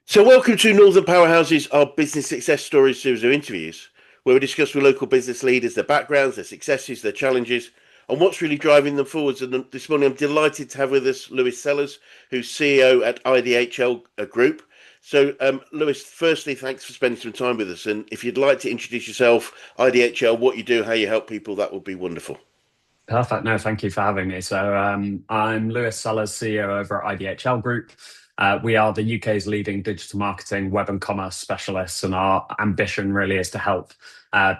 So, welcome to Northern Powerhouses, our business success stories series of interviews, where we discuss with local business leaders their backgrounds, their successes, their challenges, and what's really driving them forwards. And this morning, I'm delighted to have with us Lewis Sellers, who's CEO at IDHL Group. So, Lewis, firstly, thanks for spending some time with us. And if you'd like to introduce yourself, IDHL, what you do, how you help people, that would be wonderful. Perfect. No, thank you for having me. I'm Lewis Sellers, CEO over at IDHL Group. We are the UK's leading digital marketing, web and commerce specialists, and our ambition really is to help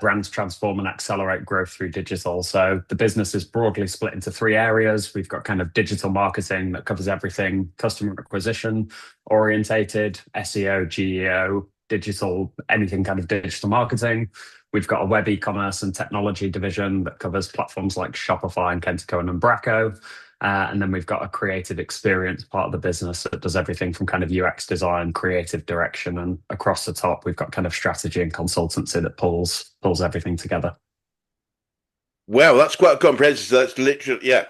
brands transform and accelerate growth through digital. So the business is broadly split into three areas. We've got kind of digital marketing that covers everything customer acquisition orientated, SEO, GEO, digital, anything kind of digital marketing. We've got a web e-commerce and technology division that covers platforms like Shopify and Kentaco and Umbraco. And then we've got a creative experience part of the business that does everything from kind of UX design, creative direction, and across the top, we've got kind of strategy and consultancy that pulls everything together. Wow, that's quite a comprehensive. So that's literally, yeah,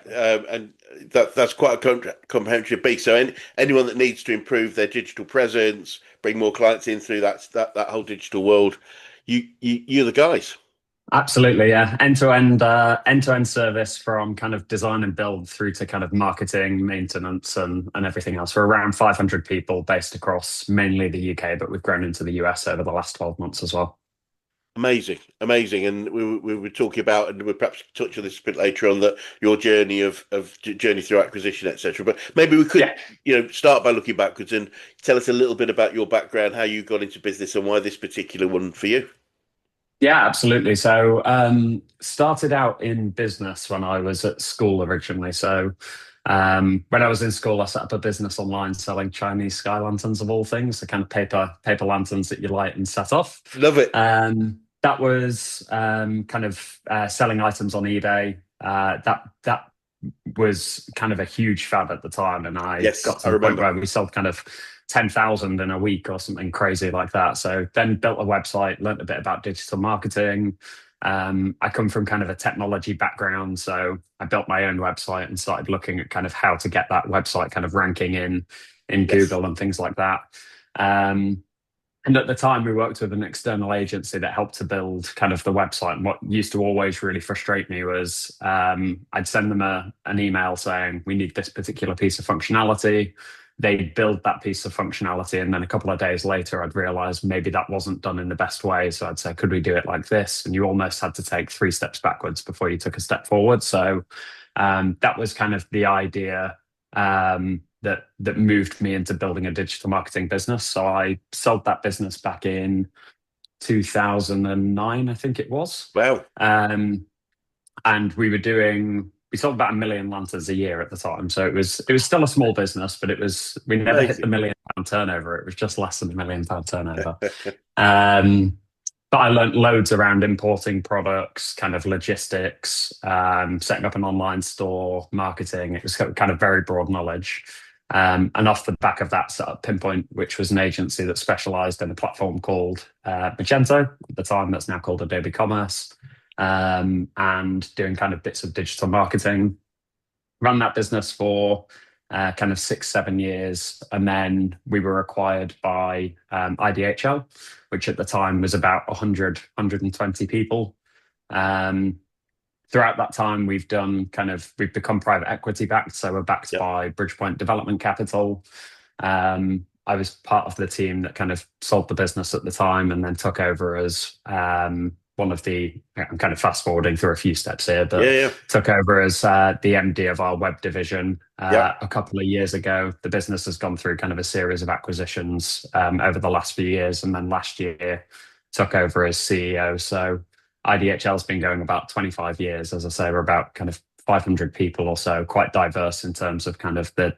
and that's quite a comprehensive piece. So anyone that needs to improve their digital presence, bring more clients in through that whole digital world, you're the guys. Absolutely, yeah. End to end service from kind of design and build through to kind of marketing, maintenance, and everything else. We're around 500 people based across mainly the UK, but we've grown into the US over the last 12 months as well. Amazing, amazing. And we were talking about, and we'll perhaps touch on this a bit later on, that your journey of journey through acquisition, etc. But maybe we could, Yeah. start by looking backwards and tell us a little bit about your background, how you got into business, and why this particular one for you. Yeah, absolutely. Started out in business when I was at school originally. When I was in school, I set up a business online selling Chinese sky lanterns of all things, the kind of paper lanterns that you light and set off. Love it. That was kind of selling items on eBay. That was kind of a huge fad at the time, and I Yes, got I to the point remember. where we sold kind of 10,000 in a week or something crazy like that. So then built a website, learned a bit about digital marketing. I come from kind of a technology background, so I built my own website and started looking at kind of how to get that website kind of ranking in Yes. Google and things like that. Um, and at the time, we worked with an external agency that helped to build kind of the website. And what used to always really frustrate me was I'd send them an email saying, we need this particular piece of functionality. They'd build that piece of functionality. And then a couple of days later, I'd realize maybe that wasn't done in the best way. So I'd say, could we do it like this? And you almost had to take three steps backwards before you took a step forward. That was kind of the idea. That moved me into building a digital marketing business. So I sold that business back in 2009, I think it was. Wow. Um, and we sold about 1 million lanterns a year at the time. So it was still a small business, but we never hit the Amazing. £1 million turnover. It was just less than £1 million turnover. Um, but I learned loads around importing products, kind of logistics, setting up an online store, marketing. It was kind of very broad knowledge. And off the back of that, set up Pinpoint, which was an agency that specialized in a platform called Magento at the time. That's now called Adobe Commerce, and doing kind of bits of digital marketing. Ran that business for kind of 6, 7 years. And then we were acquired by IDHL, which at the time was about 100, 120 people. Um, Throughout that time, we've become private equity backed. So we're backed Yeah. by Bridgepoint Development Capital. I was part of the team that kind of sold the business at the time and then took over as one of the, I'm kind of fast forwarding through a few steps here, Yeah. but Yeah. took over as the MD of our web division Yeah. a couple of years ago. The business has gone through kind of a series of acquisitions over the last few years. And then last year took over as CEO. So IDHL has been going about 25 years. As I say, we're about kind of 500 people or so, quite diverse in terms of kind of the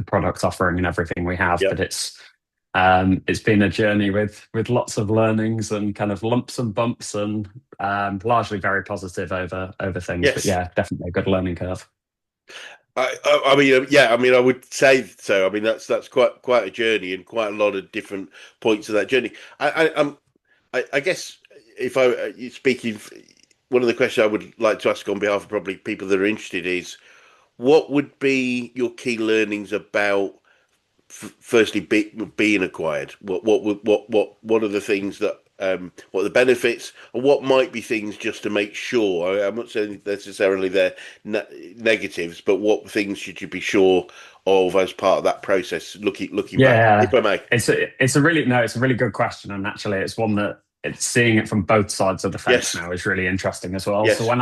product offering and everything we have. Yeah. But it's been a journey with lots of learnings and kind of lumps and bumps and largely very positive over things. But Yes. yeah, definitely a good learning curve. I mean, yeah. I mean, I would say so. I mean, that's quite a journey and quite a lot of different points of that journey. I guess if speaking, one of the questions I would like to ask on behalf of probably people that are interested is, what would be your key learnings about firstly being acquired? What are the things that what are the benefits, and what might be things just to make sure? I'm not saying necessarily they're negatives, but what things should you be sure of as part of that process? Looking back, if Yeah, I may. it's a really no, it's a really good question, and actually, it's one that it's seeing it from both sides of the fence Yes, now is really interesting as well. So yes, when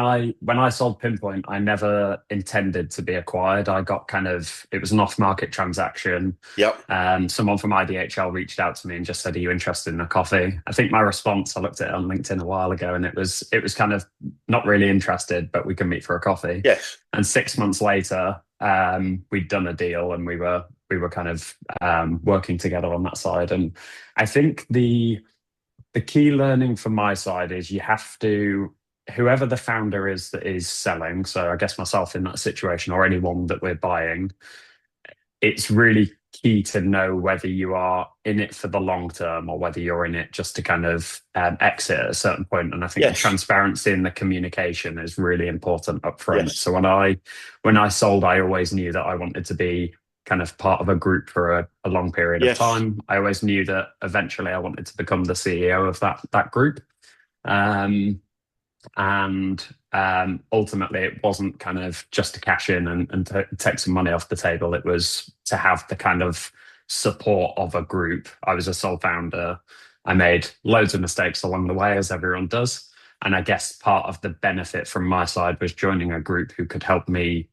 I sold Pinpoint, I never intended to be acquired. I got kind of it was an off-market transaction. yep, Someone from IDHL reached out to me and just said, "Are you interested in a coffee?" I think my response, I looked at it on LinkedIn a while ago, and it was kind of not really interested, but we can meet for a coffee. yes, And 6 months later, we'd done a deal, and we were kind of working together on that side. And I think the key learning from my side is you have to, whoever the founder is that is selling, so I guess myself in that situation or anyone that we're buying, it's really key to know whether you are in it for the long term or whether you're in it just to kind of exit at a certain point. And I think the yes, transparency and the communication is really important up front. yes, So when I sold, I always knew that I wanted to be kind of part of a group for a long period of yes, time. I always knew that eventually I wanted to become the CEO of that group. Um, and ultimately, it wasn't kind of just to cash in and take some money off the table. It was to have the kind of support of a group. I was a sole founder. I made loads of mistakes along the way, as everyone does. And I guess part of the benefit from my side was joining a group who could help me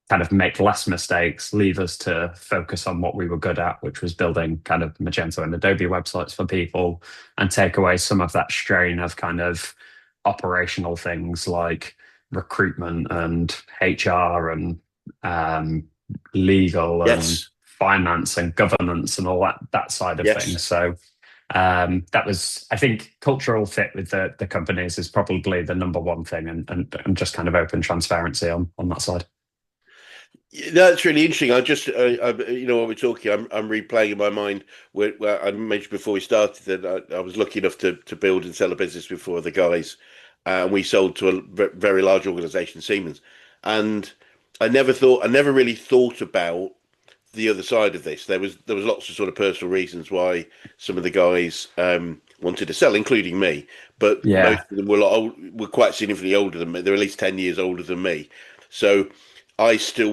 kind of make less mistakes, leave us to focus on what we were good at, which was building kind of Magento and Adobe websites for people, and take away some of that strain of kind of operational things like recruitment and HR and um, legal and yes, finance and governance and all that side of yes. things. So that was, I think, cultural fit with the companies is probably the number one thing, and just kind of open transparency on that side. That's really interesting. While we're talking, I'm replaying in my mind where I mentioned before we started that I was lucky enough to build and sell a business with four other guys, and we sold to a very large organization, Siemens. And I never really thought about the other side of this. There was lots of sort of personal reasons why some of the guys wanted to sell, including me. But most Yeah, of them were quite significantly older than me. They're at least 10 years older than me. So I still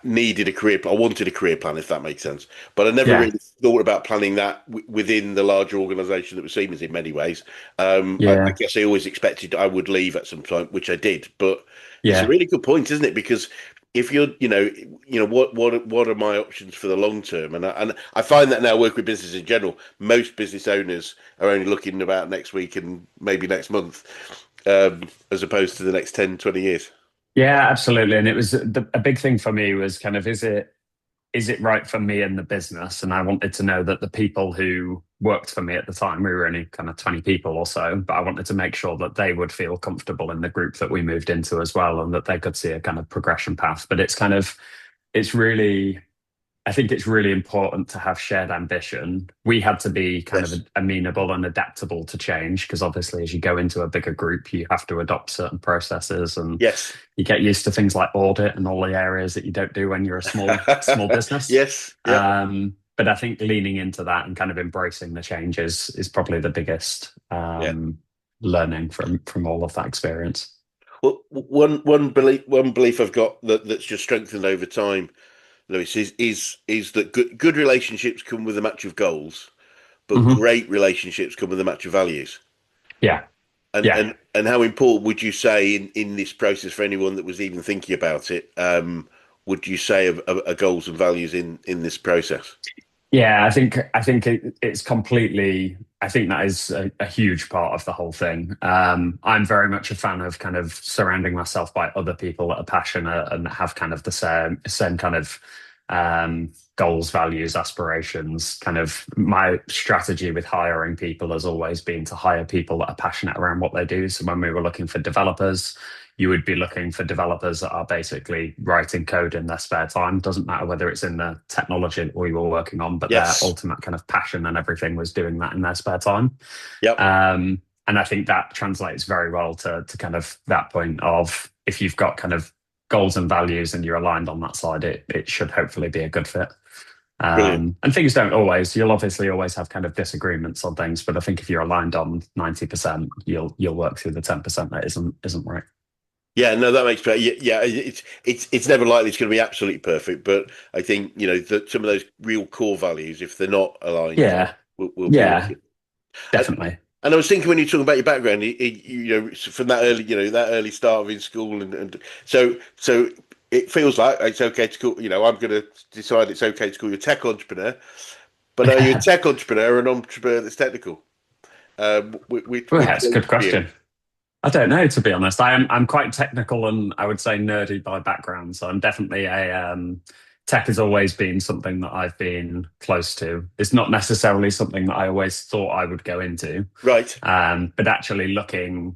needed a career. I wanted a career plan, if that makes sense. But I never yeah, really thought about planning that within the larger organisation that was Siemens in many ways. I yeah, guess I always expected I would leave at some time, which I did. But it's a yeah. really good point, isn't it? Because if what are my options for the long term? And I find that now I work with business in general. Most business owners are only looking about next week and maybe next month, as opposed to the next 10, 20 years. Yeah, absolutely. And it was a big thing for me was kind of is it right for me and the business? And I wanted to know that the people who worked for me at the time, we were only kind of 20 people or so, but I wanted to make sure that they would feel comfortable in the group that we moved into as well, and that they could see a kind of progression path. But it's really, I think it's really important to have shared ambition. We had to be kind of Yes, amenable and adaptable to change because obviously, as you go into a bigger group, you have to adopt certain processes, and yes, you get used to things like audit and all the areas that you don't do when you're a small business. yes, yep, But I think leaning into that and kind of embracing the changes is probably the biggest yeah. learning from all of that experience. Well, one belief I've got that's just strengthened over time, Lewis, is that good relationships come with a match of goals, but Hmm. great relationships come with a match of values. Yeah, And yeah. and and how important would you say in this process for anyone that was even thinking about it? Would you say a goals and values in this process? Yeah, I think it's completely. I think that is a huge part of the whole thing. I'm very much a fan of kind of surrounding myself by other people that are passionate and have kind of the same kind of goals, values, aspirations. Kind of my strategy with hiring people has always been to hire people that are passionate around what they do. So when we were looking for developers, you would be looking for developers that are basically writing code in their spare time. Doesn't matter whether it's in the technology that we were working on, but their Yes. ultimate kind of passion and everything was doing that in their spare time. Yep. And I think that translates very well to kind of that point of if you've got kind of goals and values and you're aligned on that side, it should hopefully be a good fit. Brilliant. And things don't always, you'll obviously always have kind of disagreements on things, but I think if you're aligned on 90%, you'll work through the 10% that isn't right. Yeah, no, that makes perfect. Yeah, it's never likely it's going to be absolutely perfect, but I think that some of those real core values, if they're not aligned, Yeah, will be yeah, awkward. And, definitely. and I was thinking when you're talking about your background, from that early, that early start of in school, and so it feels like it's okay to call. I'm going to decide it's okay to call you a tech entrepreneur, but are you a tech entrepreneur or an entrepreneur that's technical? Well, Which yeah, it's a one good for you? question. I don't know, to be honest. I'm quite technical and I would say nerdy by background. So I'm definitely a tech has always been something that I've been close to. It's not necessarily something that I always thought I would go into. Right. But actually looking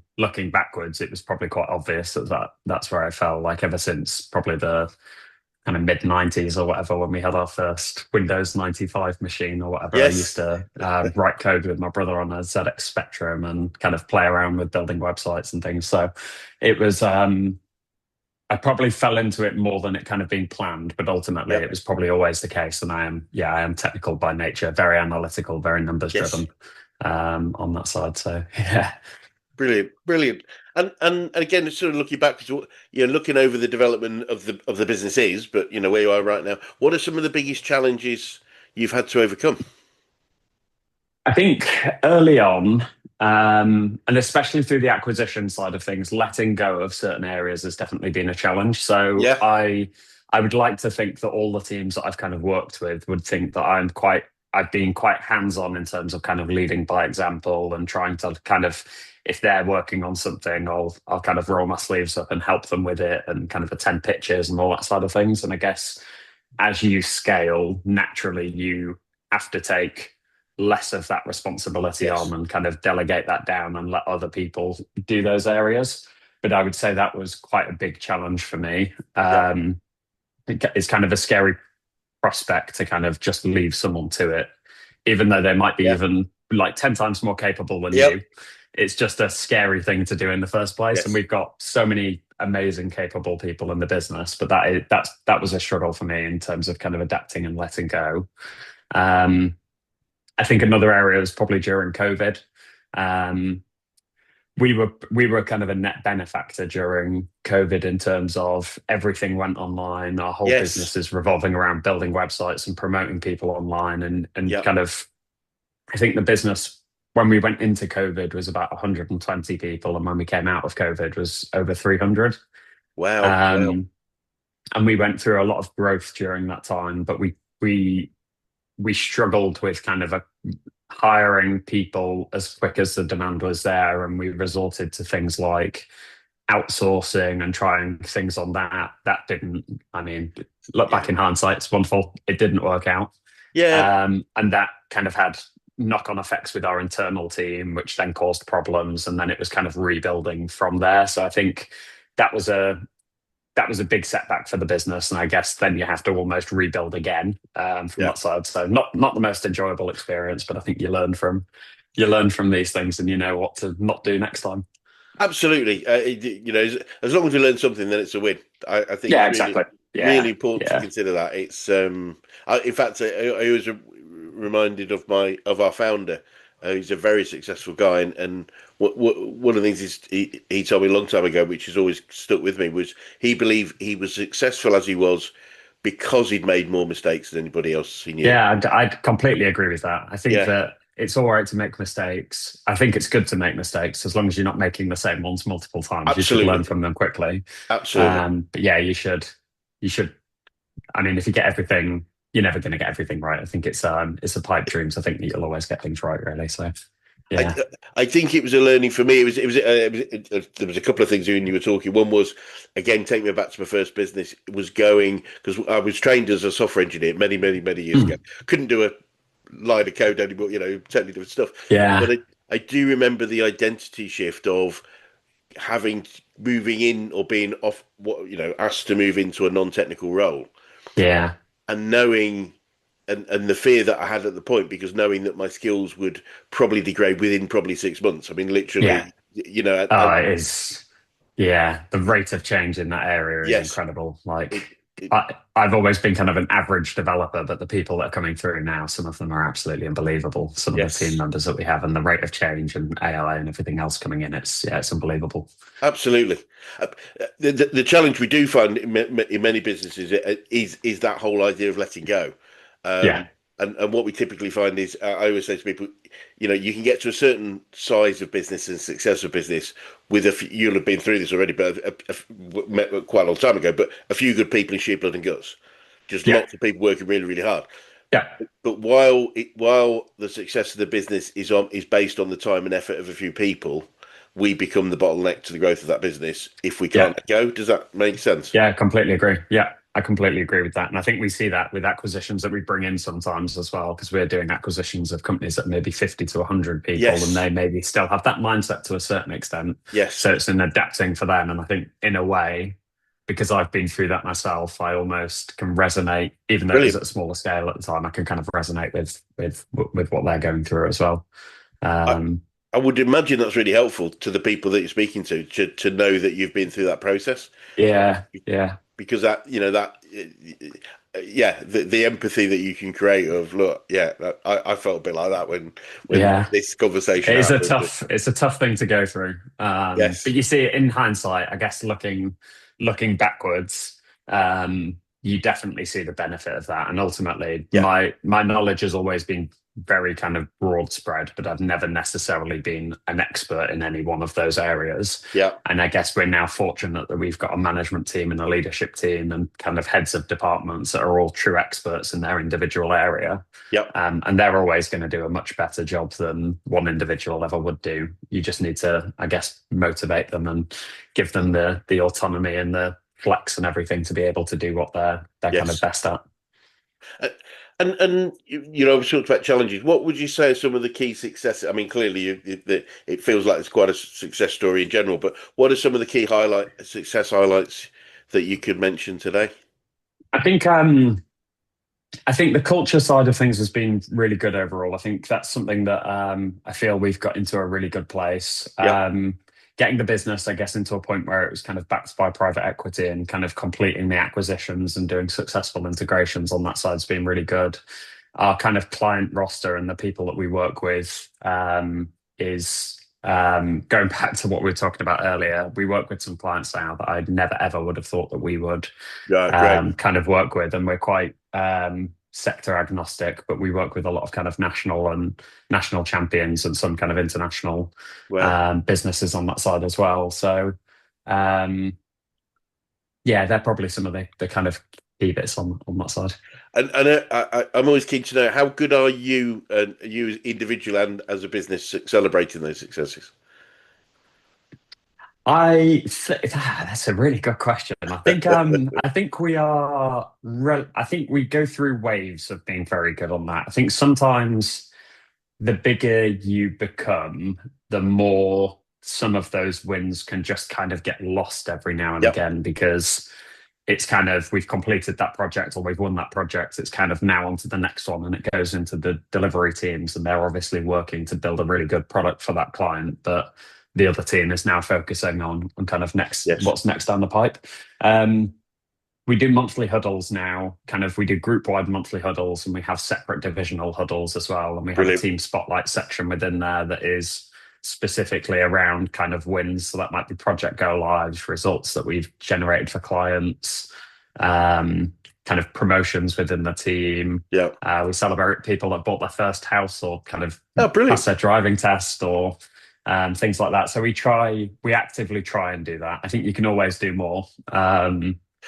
backwards, it was probably quite obvious that's where I fell. Like ever since probably the kind of mid 90s or whatever, when we had our first Windows 95 machine or whatever, I used Yes. to write code with my brother on a ZX Spectrum and kind of play around with building websites and things. So it was, I probably fell into it more than it kind of being planned, but ultimately it Yep. was probably always the case. And I am technical by nature, very analytical, very numbers Yes. driven on that side. So yeah. Brilliant, brilliant. And again, it's sort of looking back, because looking over the development of the business is, but where you are right now. What are some of the biggest challenges you've had to overcome? I think early on, and especially through the acquisition side of things, letting go of certain areas has definitely been a challenge. So Yeah. I would like to think that all the teams that I've kind of worked with would think that I've been quite hands-on in terms of kind of leading by example and trying to kind of, if they're working on something, I'll kind of roll my sleeves up and help them with it and kind of attend pitches and all that side of things. And I guess as you scale, naturally you have to take less of that responsibility on Yes. and kind of delegate that down and let other people do those areas. But I would say that was quite a big challenge for me. Yeah. It's kind of a scary prospect to kind of just leave someone to it, even though they might be Yeah. even like 10 times more capable than Yep. you. It's just a scary thing to do in the first place. And Yes. we've got so many amazing, capable people in the business, but that was a struggle for me in terms of kind of adapting and letting go. Um, I think another area was probably during COVID. Um, we were kind of a net benefactor during COVID in terms of everything went online. Our whole Yes. business is revolving around building websites and promoting people online, and Yep. kind of I think the business when we went into COVID was about 120 people, and when we came out of COVID was over 300. Wow. Wow. Um, and we went through a lot of growth during that time, but we struggled with kind of hiring people as quick as the demand was there, and we resorted to things like outsourcing and trying things on that. That didn't. I mean, look Yeah. back in hindsight, it's wonderful. It didn't work out, Yeah. and that kind of had knock-on effects with our internal team, which then caused problems, and then it was kind of rebuilding from there. So I think that was a that was a big setback for the business, and I guess then you have to almost rebuild again from Yeah. that side. So not the most enjoyable experience, but I think you learn from these things, and you know what to not do next time. Absolutely. As long as we learn something, then it's a win. I think Yeah, it's really, exactly. really Yeah, important to yeah. consider that. In fact, I was reminded of our founder. He's a very successful guy, and one of the things he told me a long time ago, which has always stuck with me, was he believed he was successful as he was because he'd made more mistakes than anybody else he knew. Yeah, I'd completely agree with that. I think Yeah, that it's all right to make mistakes. I think it's good to make mistakes as long as you're not making the same ones multiple times. You should learn absolutely, from them quickly. absolutely. But yeah, you should. I mean, if you get everything, you're never going to get everything right. I think it's a pipe dream. So I think that you'll always get things right, really. So I yeah. I think it was a learning for me. There was a couple of things when you were talking. One was, again, take me back to my first business. It was going because I was trained as a software engineer many years ago. Mm. Couldn't do a line of code anymore, totally different stuff. But Yeah. I do remember the identity shift of moving in or being off asked to move into a non-technical role, Yeah. and knowing and the fear that I had at the point, because knowing that my skills would probably degrade within probably 6 months. I mean, Yeah. literally, Oh, it is. Yeah. The rate of change in that area is yes, incredible. it Like I've always been kind of an average developer, but the people that are coming through now, some of them are absolutely unbelievable. Some of the team Yes, members that we have and the rate of change and AI and everything else coming in, it's unbelievable. absolutely. Uh, the challenge we do find in many businesses is that whole idea of letting go. Yeah, Um, and what we typically find is, I always say to people, you can get to a certain size of business and success of business with a few, you'll have been through this already, but quite a long time ago, but a few good people in sheer blood and guts. Just yeah, lots of people working really, really hard. yeah, But while the success of the business is based on the time and effort of a few people, we become the bottleneck to the growth of that business if we yeah. can't let go. Does that make sense? Yeah, I completely agree. Yeah, I completely agree with that. And I think we see that with acquisitions that we bring in sometimes as well, because we're doing acquisitions of companies that maybe 50 to 100 people, and Yes. they maybe still have that mindset to a certain extent. Yes. So it's in adapting for them. And I think in a way, because I've been through that myself, I almost can resonate, even though it was Brilliant. at a smaller scale at the time, I can kind of resonate with what they're going through as well. I, Um, I would imagine that's really helpful to the people that you're speaking to know that you've been through that process. yeah, yeah, Because that yeah, the empathy that you can create of, look, yeah, I felt a bit like that when yeah. this conversation happened. It's a tough thing to go through. But Yes. you see it in hindsight, I guess looking backwards, you definitely see the benefit of that. And ultimately, Yeah. my knowledge has always been very kind of broad spread, but I've never necessarily been an expert in any one of those areas. Yeah. And I guess we're now fortunate that we've got a management team and a leadership team and kind of heads of departments that are all true experts in their individual area. Yeah. And they're always going to do a much better job than one individual ever would do. You just need to, I guess, motivate them and give them the autonomy and the flex and everything to be able to do what they're kind of Yes. best at. Uh, and we talked about challenges. What would you say are some of the key successes? I mean, clearly, it feels like it's quite a success story in general. But what are some of the key success highlights that you could mention today? I think I think the culture side of things has been really good overall. I think that's something that I feel we've got into a really good place. Yeah. Getting the business, I guess, into a point where it was kind of backed by private equity and kind of completing the acquisitions and doing successful integrations on that side's been really good. Our kind of client roster and the people that we work with is going back to what we were talking about earlier. We work with some clients now that I never ever would have thought that we would Yeah. Great. kind of work with, and we're quite sector agnostic, but we work with a lot of kind of national champions and some kind of international Well. businesses on that side as well. So um, yeah, they're probably some of the kind of key bits on that side. And I'm always keen to know how good are you, you as individual and as a business, at celebrating those successes? That's a really good question. I think we are I think we go through waves of being very good on that. I think sometimes the bigger you become, the more some of those wins can just kind of get lost every now and Yep. again because it's kind of we've completed that project or we've won that project. It's kind of now on to the next one and it goes into the delivery teams and they're obviously working to build a really good product for that client. But the other team is now focusing on kind of Yes. what's next down the pipe. Um, we do monthly huddles now, kind of we do group wide monthly huddles and we have separate divisional huddles as well. And we have a Brilliant. team spotlight section within there that is specifically around kind of wins. So that might be project go lives, results that we've generated for clients, kind of promotions within the team. Yeah. We celebrate people that bought their first house or kind of Oh, passed brilliant. their driving test or things like that. So we actively try and do that. I think you can always do more.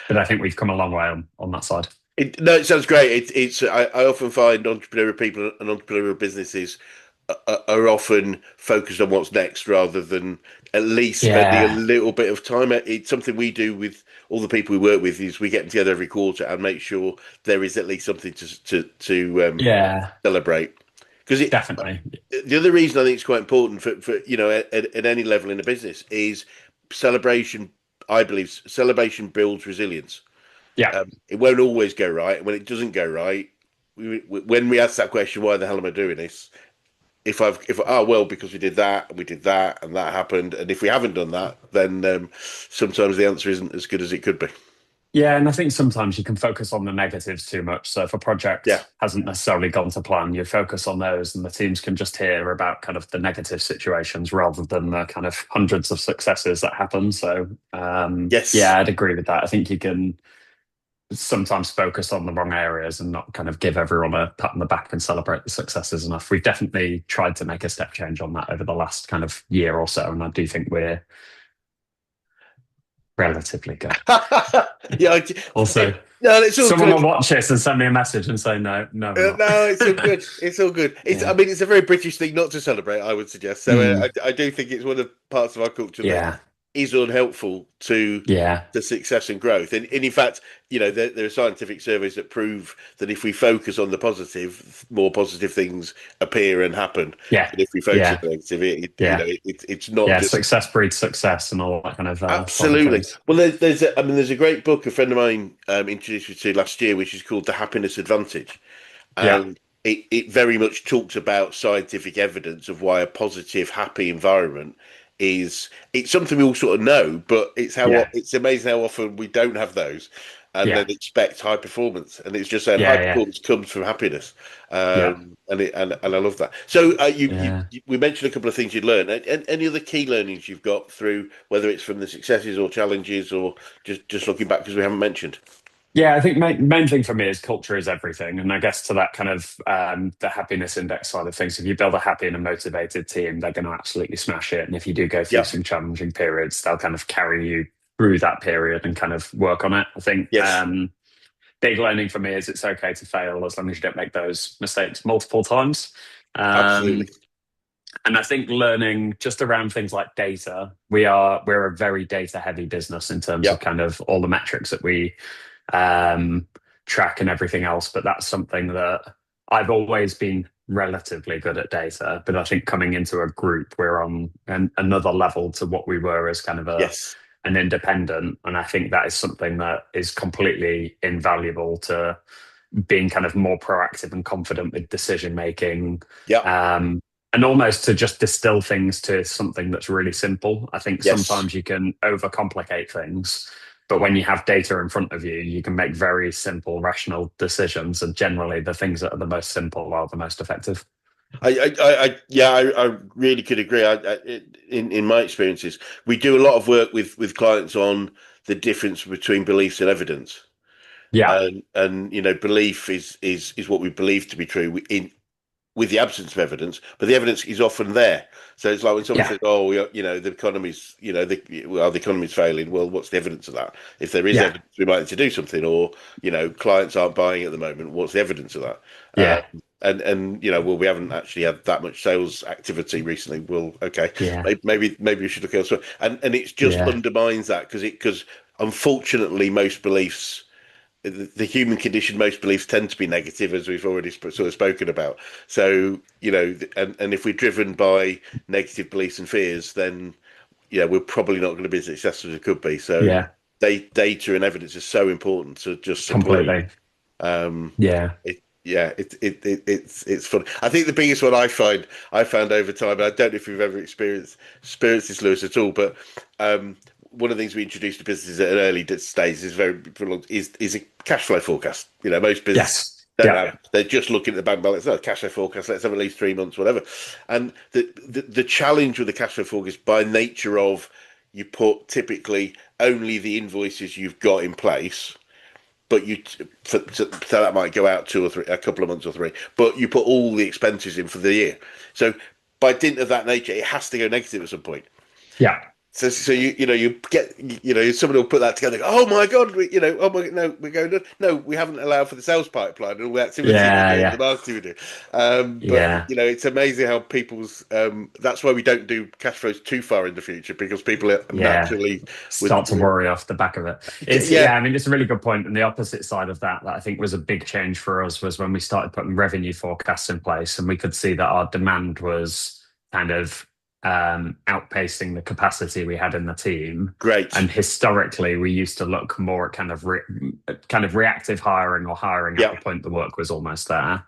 But I think we've come a long way on that side. No, it sounds great. I often find entrepreneurial people and entrepreneurial businesses are often focused on what's next rather than at least spending a Yeah, little bit of time. It's something we do with all the people we work with is we get together every quarter and make sure there is at least something to yeah, celebrate. Because definitely. the other reason I think it's quite important for at any level in a business is celebration. I believe celebration builds resilience. Yeah, It won't always go right. When it doesn't go right, when we ask that question, why the hell am I doing this? If oh well, because we did that, and that happened, and if we haven't done that, then sometimes the answer isn't as good as it could be. Yeah, and I think sometimes you can focus on the negatives too much. So if a Yeah. project hasn't necessarily gone to plan, you focus on those, and the teams can just hear about kind of the negative situations rather than the kind of hundreds of successes that happen. So Yes. yeah, I'd agree with that. I think you can sometimes focus on the wrong areas and not kind of give everyone a pat on the back and celebrate the successes enough. We've definitely tried to make a step change on that over the last kind of year or so, and I do think we're relatively good. Yeah. Also, No, it's all someone good. will watch this and send me a message and say, no, no, we're not. No, it's all good. It's all good. I Yeah. mean, it's a very British thing not to celebrate, I would suggest. So Mm, I do think it's one of the parts of our culture that yeah. is unhelpful to Yeah. the success and growth. And in fact, there are scientific surveys that prove that if we focus on the positive, more positive things appear and happen. Yeah. But if we focus on Yeah. the negative, Yeah. it's not Yeah. just Success breeds success and all that kind of fun absolutely. things. Well, there's a great book a friend of mine introduced me to last year, which is called The Happiness Advantage. Yeah. And it very much talks about scientific evidence of why a positive, happy environment it's something we all sort of know, but Yeah. it's amazing how often we don't have those and Yeah. then expect high performance. And it's just saying high Yeah. Yeah. performance comes from happiness. Yeah. And I love that. So Yeah. we mentioned a couple of things you'd learned. And any other key learnings you've got through whether it's from the successes or challenges or just looking back because we haven't mentioned. Yeah, I think main thing for me is culture is everything. And I guess to that kind of the happiness index side of things, if you build a happy and a motivated team, they're going to absolutely smash it. And if you do go through Yeah. some challenging periods, they'll kind of carry you through that period and kind of work on it. I think Yes. big learning for me is it's okay to fail as long as you don't make those mistakes multiple times. Absolutely. Um, and I think learning just around things like data, we're a very data heavy business in terms Yeah. of kind of all the metrics that we um, track and everything else. But that's something that I've always been relatively good at data. But I think coming into a group, we're on another level to what we were as kind of Yes. an independent. And I think that is something that is completely invaluable to being kind of more proactive and confident with decision making. Yeah. Um, and almost to just distill things to something that's really simple. I think Yes. sometimes you can overcomplicate things, but when you have data in front of you, you can make very simple, rational decisions. And generally, the things that are the most simple are the most effective. Yeah, I really could agree. In my experiences, we do a lot of work with clients on the difference between beliefs and evidence, Yeah, and belief is what we believe to be true in with the absence of evidence, but the evidence is often there. So it's like when someone yeah, says, "Oh, the economy's, the economy's failing." Well, what's the evidence of that? If there is yeah, evidence, we might need to do something. Or clients aren't buying at the moment. What's the evidence of that? yeah, Well, we haven't actually had that much sales activity recently. Well, okay, yeah, maybe we should look elsewhere. And it just yeah, undermines that because unfortunately most beliefs the human condition, most beliefs tend to be negative, as we've already sort of spoken about. So, and if we're driven by negative beliefs and fears, then, we're probably not going to be as successful as it could be. So, yeah, data and evidence is so important to just support you. completely. Um, Yeah, it's fun. I think the biggest one I found over time, and I don't know if you've ever experienced this, Lewis, at all, but one of the things we introduced to businesses at an early stage is a cash flow forecast. Most businesses yes, don't yeah, have. They're just looking at the bank balance. No, cash flow forecast. Let's have at least 3 months, whatever. And the challenge with the cash flow forecast, by nature of you put typically only the invoices you've got in place but so that might go out 2 or 3 a couple of months or three but you put all the expenses in for the year, so by dint of that nature it has to go negative at some point. yeah, So you get somebody will put that together. Oh my God, oh my no, we're going to no, we haven't allowed for the sales pipeline and all the activity we yeah, do, the yeah, marketing we do. But yeah. it's amazing how people's. That's why we don't do cash flows too far in the future because people are Yeah, naturally start to worry off the back of it. It's yeah, yeah, I mean it's a really good point. And the opposite side of that I think was a big change for us was when we started putting revenue forecasts in place and we could see that our demand was kind of outpacing the capacity we had in the team. great, And historically, we used to look more at kind of reactive hiring or hiring at yeah, the point the work was almost there.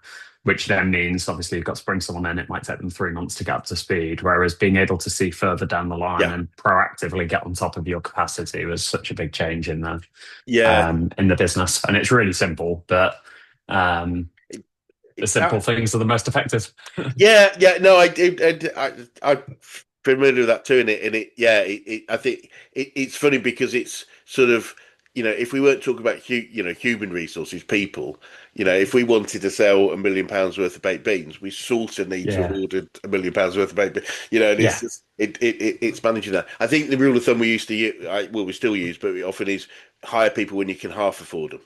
which then means obviously you've got to bring someone in. It might take them 3 months to get up to speed. Whereas being able to see further down the line Yeah, and proactively get on top of your capacity was such a big change yeah. in the business. And it's really simple, but the It, simple things are the most effective. Yeah, yeah, no, I do. I'm familiar with that too, yeah, I think it's funny because it's sort of, if we weren't talking about human resources, people, if we wanted to sell £1 million worth of baked beans, we sort of need to have Yeah. ordered £1 million worth of baked beans, and it's Yeah. just it's managing that. I think the rule of thumb we used to use, well, we still use, but we often is hire people when you can half afford them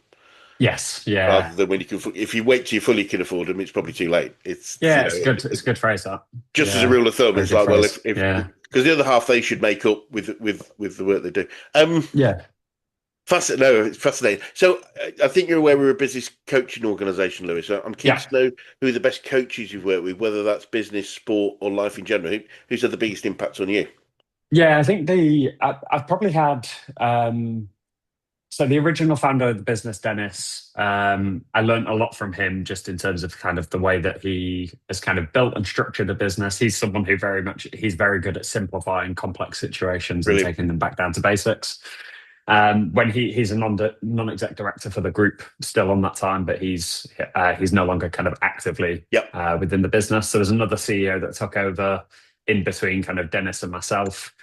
Yes. rather Yeah. than when you can. If you wait till you fully can afford them, it's probably too late. It's Yeah. It's good. It's a good phrase that. just as a Yeah. rule of thumb, Very it's good like, well, phrase. if Yeah. because the other half they should make up with the work they do. Yeah. No, it's fascinating. So I think you're aware we're a business coaching organisation, Lewis. So I'm keen Yeah. to know who the best coaches you've worked with, whether that's business, sport, or life in general. Who's had the biggest impact on you? Yeah. I think I've probably had, so the original founder of the business, Dennis, I learned a lot from him just in terms of kind of the way that he has kind of built and structured a business. He's someone who he's very good at simplifying complex situations and Brilliant. taking them back down to basics. When he's a non-exec director for the group still on that time, but he's no longer kind of actively Yep. within the business. There was another CEO that took over in between kind of Dennis and myself,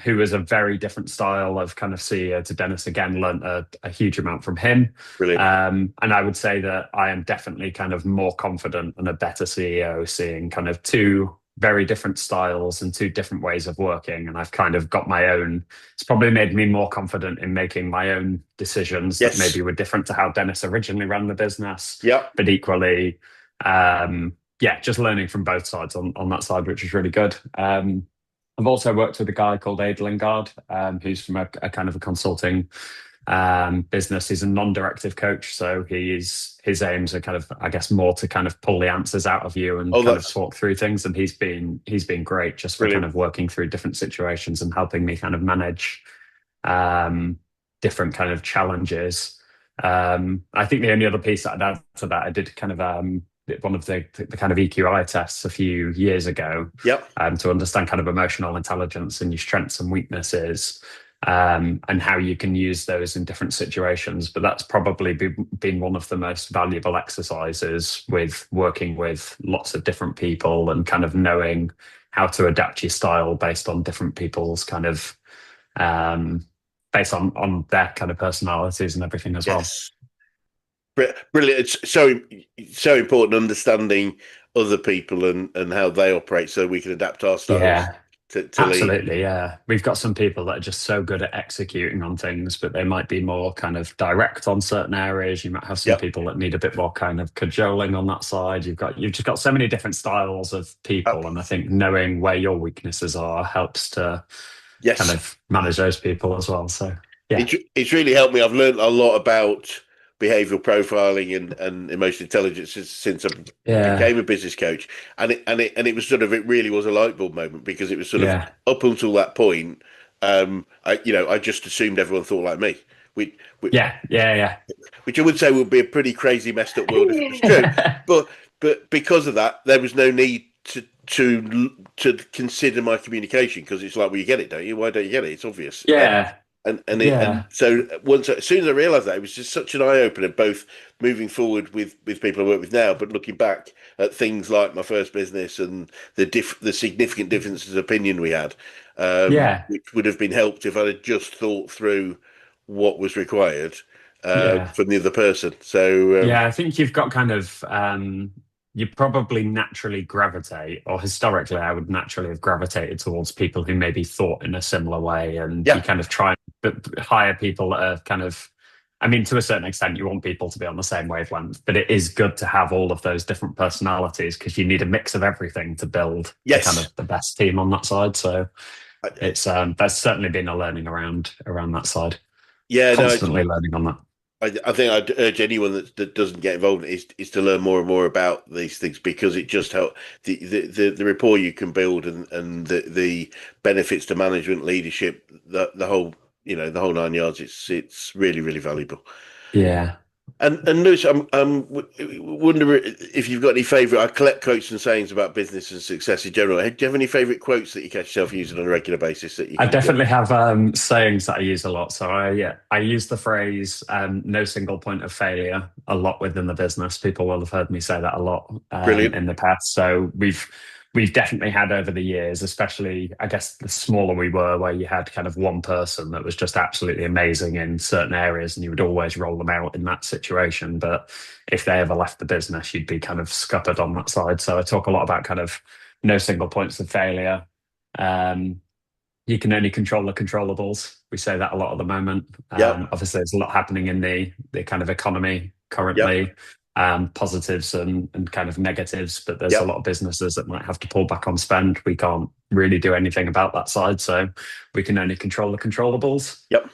who was a very different style of kind of CEO to Dennis. Again, learned a huge amount from him. Brilliant. And I would say that I am definitely kind of more confident and a better CEO seeing kind of two very different styles and two different ways of working. And I've kind of got my own, it's probably made me more confident in making my own decisions that Yes. maybe were different to how Dennis originally ran the business, Yep. but equally, yeah, just learning from both sides on that side, which is really good. I've also worked with a guy called Aid Lingard, who's from a kind of a consulting business. He's a non-directive coach, so his aims are kind of, I guess, more to kind of pull the answers out of you and Oh, kind of that's talk through things. And he's been great just for kind brilliant. of working through different situations and helping me kind of manage um, different kind of challenges. I think the only other piece that I'd add to that, I did kind of one of the kind of EQI tests a few years ago, Yep. to understand kind of emotional intelligence and your strengths and weaknesses, and how you can use those in different situations. But that's probably been one of the most valuable exercises with working with lots of different people and kind of knowing how to adapt your style based on different people's kind of um, based on their kind of personalities and everything as well. Yes. Brilliant. It's so important understanding other people and how they operate so we can adapt our styles Yeah, to lead. absolutely. Yeah. We've got some people that are just so good at executing on things, but they might be more kind of direct on certain areas. You might have some Yep. people that need a bit more kind of cajoling on that side. You've just got so many different styles of Up. people. And I think knowing where your weaknesses are helps to kind Yes. of manage those people as well. So yeah. It's really helped me. I've learned a lot about behavioral profiling and emotional intelligence since I Yeah. became a business coach. And it was sort of, it really was a light bulb moment because it was sort of Yeah. up until that point, I just assumed everyone thought like me. We, we, Yeah. Yeah. which I would say would be a pretty crazy, messed up world if it was true. Yeah. But because of that, there was no need to consider my communication because it's like, well, you get it, don't you? Why don't you get it? It's obvious. Yeah. And Yeah. so as soon as I realised that, it was just such an eye opener, both moving forward with people I work with now, but looking back at things like my first business and the significant differences of opinion we had, Yeah. which would have been helped if I had just thought through what was required Yeah. from the other person. So Yeah, I think you've got kind of you probably naturally gravitate, or historically, I would naturally have gravitated towards people who maybe thought in a similar way, and you yeah, kind of try and hire people that are kind of, I mean, to a certain extent, you want people to be on the same wavelength, but it is good to have all of those different personalities because you need a mix of everything to build the kind yes, of the best team on that side. So I, it's that's certainly been a learning around that side, yeah, no, constantly learning on that. I think I'd urge anyone that doesn't get involved is to learn more and more about these things because it just helps the rapport you can build and the benefits to management, leadership, the whole the whole nine yards. It's really really valuable. Yeah. And Lewis, wonder if you've got any favourite. I collect quotes and sayings about business and success in general. Do you have any favourite quotes that you catch yourself using on a regular basis that you I can share? definitely have sayings that I use a lot. So I use the phrase "no single point of failure" a lot within the business. People will have heard me say that a lot Brilliant. in the past. So we've definitely had over the years, especially I guess the smaller we were, where you had kind of one person that was just absolutely amazing in certain areas, and you would always roll them out in that situation. But if they ever left the business, you'd be kind of scuppered on that side. So I talk a lot about kind of no single points of failure. Um, you can only control the controllables. We say that a lot at the moment. Yep. Obviously, there's a lot happening in the kind of economy Yep. currently, positives and kind of negatives, but there's a Yep. lot of businesses that might have to pull back on spend. We can't really do anything about that side, so we can only control the controllables. Yep.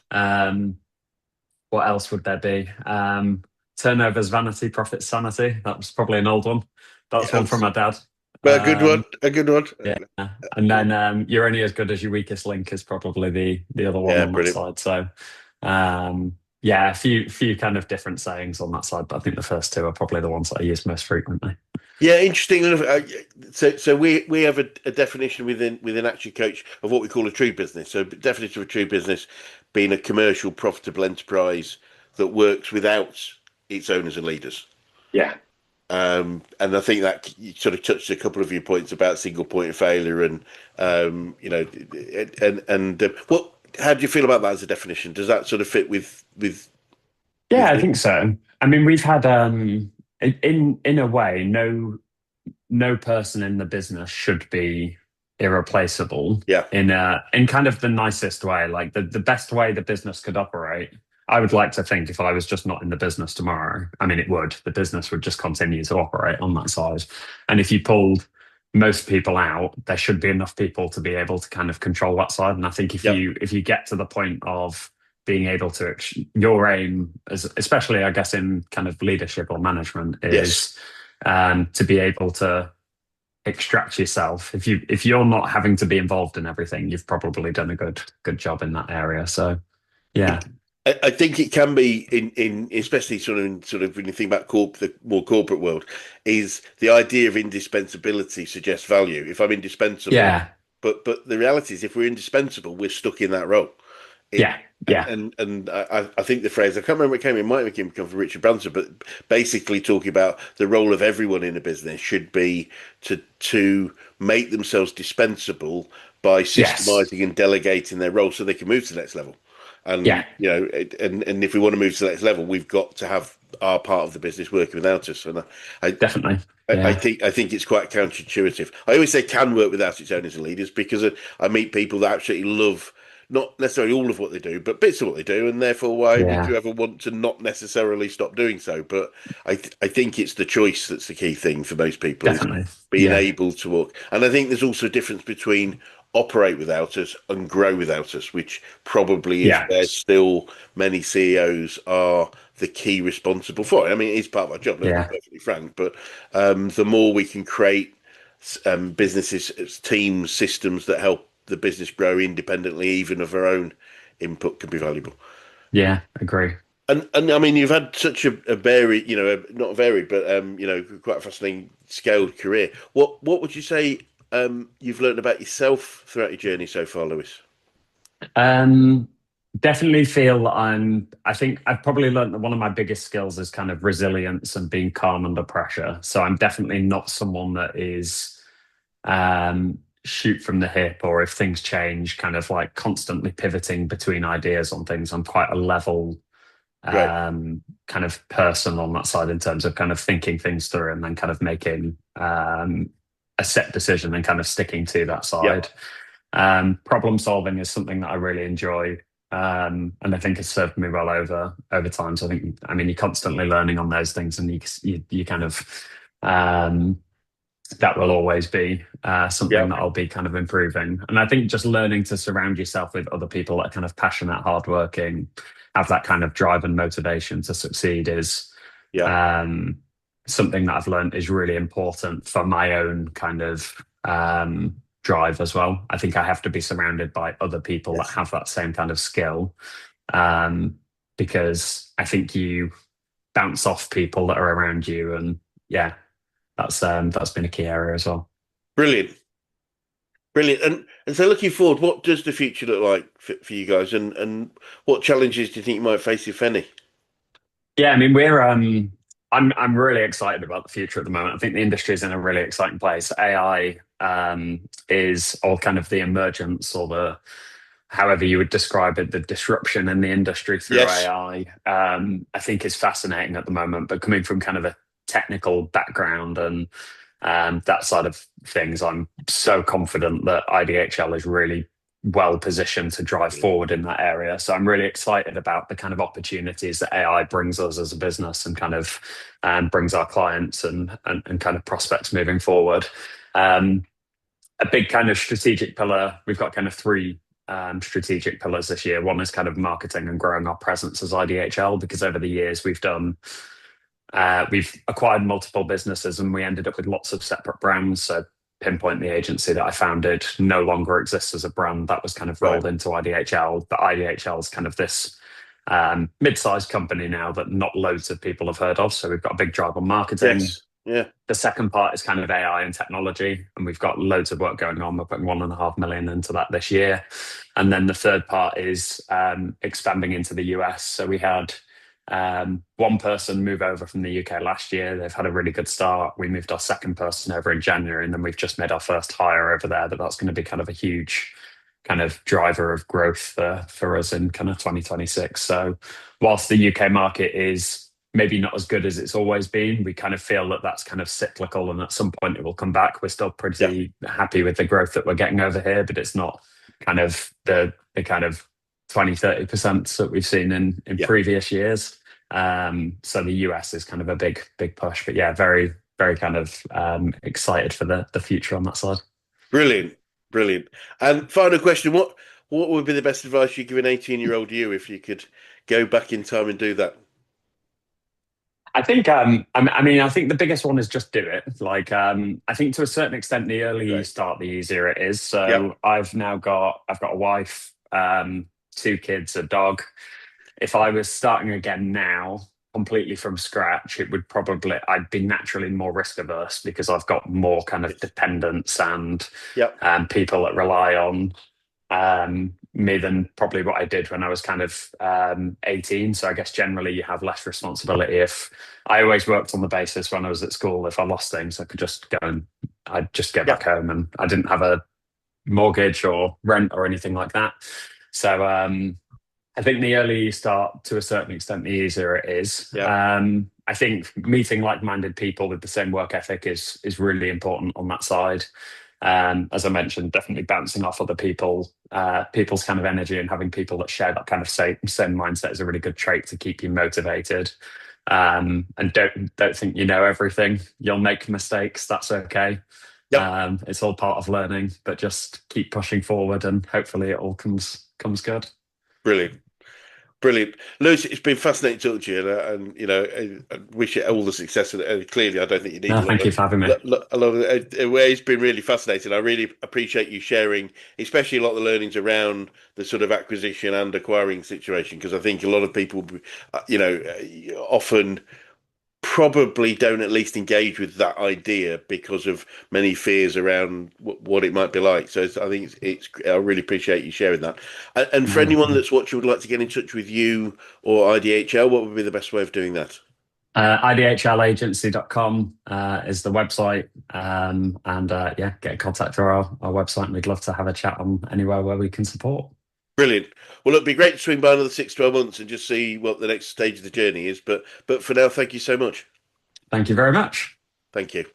What else would there be? Turnover's vanity, profit's sanity. That was probably an old one. That's one from Yes. my dad. Well, a good one. Um, A good one. yeah, and then you're only as good as your weakest link is probably the other one Yeah, on that brilliant. side. So yeah, a few kind of different sayings on that side, but I think the first two are probably the ones that I use most frequently. Yeah, interesting enough. So we have a definition within Action Coach of what we call a true business. So definition of a true business being a commercial, profitable enterprise that works without its owners and leaders. Yeah. And I think that you sort of touched a couple of your points about single point of failure, and what? How do you feel about that as a definition? Does that sort of fit with Yeah, I you? think so. I mean, we've had in a way, no person in the business should be irreplaceable Yeah, in kind of the nicest way, like the best way the business could operate. I would like to think if I was just not in the business tomorrow, I mean, it would, the business would just continue to operate on that side. And if you pulled most people out, there should be enough people to be able to kind of control that side. And I think if yeah, you get to the point of being able to your aim as especially I guess in kind of leadership or management yes, is to be able to extract yourself. If you're not having to be involved in everything, you've probably done a good job in that area. So yeah, I think it can be in especially sort of when you think about the more corporate world, is the idea of indispensability suggests value. If I'm indispensable, yeah, but the reality is if we're indispensable, we're stuck in that role. It yeah, yeah, and I think the phrase, I can't remember it came, it might have come from Richard Branson, but basically talking about the role of everyone in a business should be to make themselves dispensable by yes, systemizing and delegating their role so they can move to the next level. yeah, And and if we want to move to the next level, we've got to have our part of the business working without us. And I definitely, I yeah, think it's quite counterintuitive. I always say can work without its owners and leaders because I meet people that absolutely love not necessarily all of what they do, but bits of what they do, and therefore, why would yeah, you ever want to not necessarily stop doing so? But I think it's the choice that's the key thing for most people is definitely, being yeah, able to walk. And I think there's also a difference between operate without us and grow without us, which probably is yeah, where still many CEOs are the key responsible for it. I mean, it is part of our job, let's be yeah, perfectly frank, but the more we can create businesses, teams, systems that help the business grow independently, even of our own input, can be valuable. yeah, agree. And I mean, you've had such a varied, not varied, but quite a fascinating scaled career. What would you say you've learned about yourself throughout your journey so far, Lewis? Um, Definitely feel I think I've probably learned that one of my biggest skills is kind of resilience and being calm under pressure. So I'm definitely not someone that is shoot from the hip, or if things change, kind of like constantly pivoting between ideas on things. I'm quite a level Great. kind of person on that side in terms of kind of thinking things through and then kind of making a set decision and kind of sticking to that Yep. side. Problem solving is something that I really enjoy. And I think has served me well over time. So I think, I mean, you're constantly learning on those things, and you kind of um, that will always be something Yep. that I'll be kind of improving. And I think just learning to surround yourself with other people that are kind of passionate, hardworking, have that kind of drive and motivation to succeed is Yep. um, something that I've learned is really important for my own kind of drive as well. I think I have to be surrounded by other people that Yes. have that same kind of skill, um, because I think bounce off people that are around you. And yeah, that's been a key area as well. Brilliant. Brilliant. And so looking forward, what does the future look like for you guys, and what challenges do you think you might face, if any? Yeah, I mean, I'm really excited about the future at the moment. I think the industry is in a really exciting place. AI is all kind of the emergence, or the however you would describe it, the disruption in the industry through Yes. AI. I think is fascinating at the moment. But coming from kind of a technical background and that side of things, I'm so confident that IDHL is really well positioned to drive forward in that area. So I'm really excited about the kind of opportunities that AI brings us as a business, and kind of brings our clients and kind of prospects moving forward. Um, a big kind of strategic pillar, we've got kind of three strategic pillars this year. One is kind of marketing and growing our presence as IDHL, because over the years we've acquired multiple businesses and we ended up with lots of separate brands. So Pinpoint, the agency that I founded, no longer exists as a brand. That was kind of Right. rolled into IDHL. But IDHL is kind of this mid-sized company now that not loads of people have heard of. So we've got a big drive on marketing. Yes. Yeah. The second part is kind of AI and technology, and we've got loads of work going on. We're putting 1.5 million into that this year. And then the third part is expanding into the US. So we had one person move over from the UK last year. They've had a really good start. We moved our second person over in January, and then we've just made our first hire over there. That's going to be kind of a huge kind of driver of growth for us in kind of 2026. So whilst the UK market is maybe not as good as it's always been, we kind of feel that that's kind of cyclical, and at some point it will come back. We're still Yeah. pretty happy with the growth that we're getting over here, but it's not kind of the kind of 20-30% that we've seen in Yeah. previous years. So the US is kind of a big push, but yeah, very very kind of excited for the future on that side. Brilliant. Brilliant. And final question, what would be the best advice you'd give an 18-year-old you if you could go back in time and do that? I think, I mean, I think the biggest one is just do it. Like, I think to a certain extent, the earlier you Great. start, the easier it is. Yeah. So I've got a wife, two kids, a dog. If I was starting again now, completely from scratch, I'd be naturally more risk averse, because I've got more kind of dependents and Yeah. people that rely on me than probably what I did when I was kind of 18. So I guess generally you have less responsibility. If I always worked on the basis when I was at school, if I lost things, I could just go and I'd just go Yeah. back home, and I didn't have a mortgage or rent or anything like that. So I think the earlier you start, to a certain extent, the easier it is. Yeah. I think meeting like-minded people with the same work ethic is really important on that side. As I mentioned, definitely bouncing off other people's kind of energy, and having people that share that kind of same mindset is a really good trait to keep you motivated. And don't think you know everything. You'll make mistakes. That's okay. Yep. It's all part of learning, but just keep pushing forward, and hopefully it all comes good. Brilliant. Brilliant, Lewis. It's been fascinating talking to you, and I wish you all the success. And clearly, I don't think you need No, a lot thank of you for having me. a lot of. It's been really fascinating. I really appreciate you sharing, especially a lot of the learnings around the sort of acquisition and acquiring situation, because I think a lot of people, often probably don't at least engage with that idea because of many fears around what it might be like. So I think I really appreciate you sharing that. And for No, no anyone problem. that's watching would like to get in touch with you or IDHL, what would be the best way of doing that? IDHLagency.com is the website. And yeah, get in contact through our website, and we'd love to have a chat on anywhere where we can support. Brilliant. Well, it'd be great to swing by another 6, 12 months and just see what the next stage of the journey is. But for now, thank you so much. Thank you very much. Thank you.